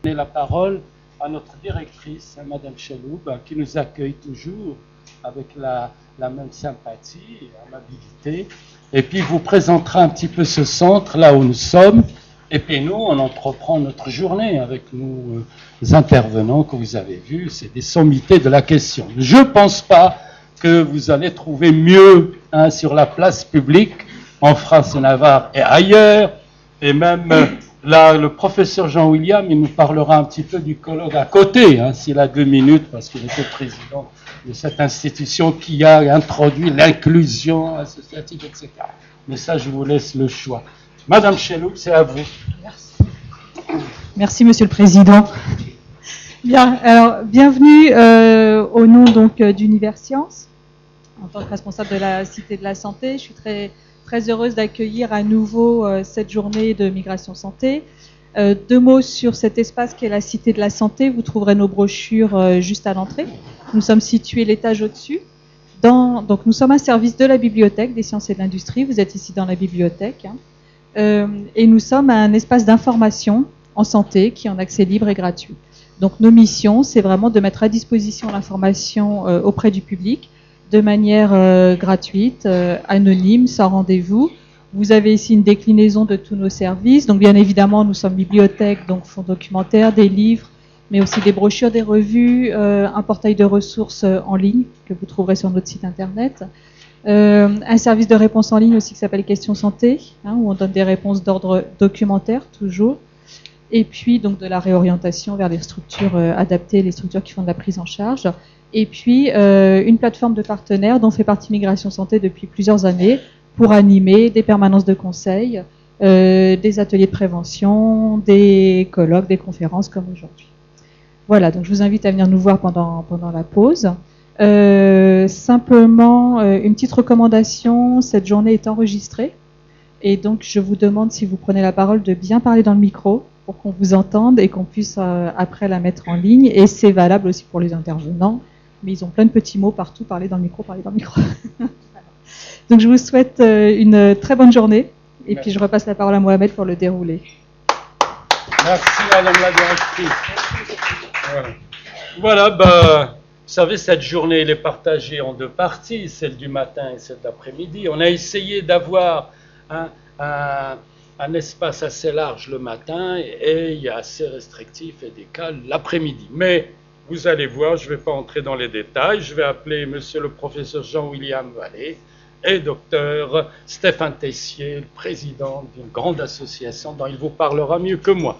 donner la parole à notre directrice, Madame Cheloub, qui nous accueille toujours avec la même sympathie et amabilité, et puis vous présentera un petit peu ce centre, là où nous sommes, et puis nous, on entreprend notre journée avec nos intervenants que vous avez vus, c'est des sommités de la question. Je ne pense pas que vous allez trouver mieux sur la place publique, en France et Navarre et ailleurs, et même là, le professeur Jean-William, il nous parlera un petit peu du colloque à côté, s'il a 2 minutes, parce qu'il était président de cette institution qui a introduit l'inclusion associative, etc. Mais ça, je vous laisse le choix. Madame Cheloub, c'est à vous. Merci. Merci, Monsieur le Président. Bien, alors, bienvenue au nom donc d'Univers Science, en tant que responsable de la Cité de la Santé. Je suis très heureuse d'accueillir à nouveau cette journée de Migration Santé. 2 mots sur cet espace qu'est la Cité de la Santé. Vous trouverez nos brochures juste à l'entrée. Nous sommes situés l'étage au-dessus. Donc nous sommes un service de la bibliothèque des sciences et de l'industrie. Vous êtes ici dans la bibliothèque. Et nous sommes un espace d'information en santé qui est en accès libre et gratuit. Donc nos missions, c'est vraiment de mettre à disposition l'information auprès du public de manière gratuite, anonyme, sans rendez-vous. Vous avez ici une déclinaison de tous nos services. Donc bien évidemment, nous sommes bibliothèque, donc fonds documentaires, des livres, mais aussi des brochures, des revues, un portail de ressources en ligne que vous trouverez sur notre site internet. Un service de réponse en ligne aussi qui s'appelle Questions Santé, où on donne des réponses d'ordre documentaire toujours. Et puis donc de la réorientation vers les structures adaptées, les structures qui font de la prise en charge. Et puis une plateforme de partenaires dont fait partie Migration Santé depuis plusieurs années pour animer des permanences de conseil, des ateliers de prévention, des colloques, des conférences comme aujourd'hui. Voilà, donc je vous invite à venir nous voir pendant la pause. Simplement, une petite recommandation, cette journée est enregistrée et donc je vous demande, si vous prenez la parole, de bien parler dans le micro pour qu'on vous entende et qu'on puisse après la mettre en ligne, et c'est valable aussi pour les intervenants, mais ils ont plein de petits mots partout, parler dans le micro. Donc je vous souhaite une très bonne journée et puis je repasse la parole à Mohamed pour le dérouler. Merci Madame la directrice. Voilà, vous savez, cette journée elle est partagée en 2 parties, celle du matin et celle d'après-midi. On a essayé d'avoir un espace assez large le matin et il y a assez restrictif et décal l'après-midi. Mais vous allez voir, je ne vais pas entrer dans les détails, je vais appeler monsieur le professeur Jean-William Vallée et docteur Stéphane Tessier, le président d'une grande association dont il vous parlera mieux que moi.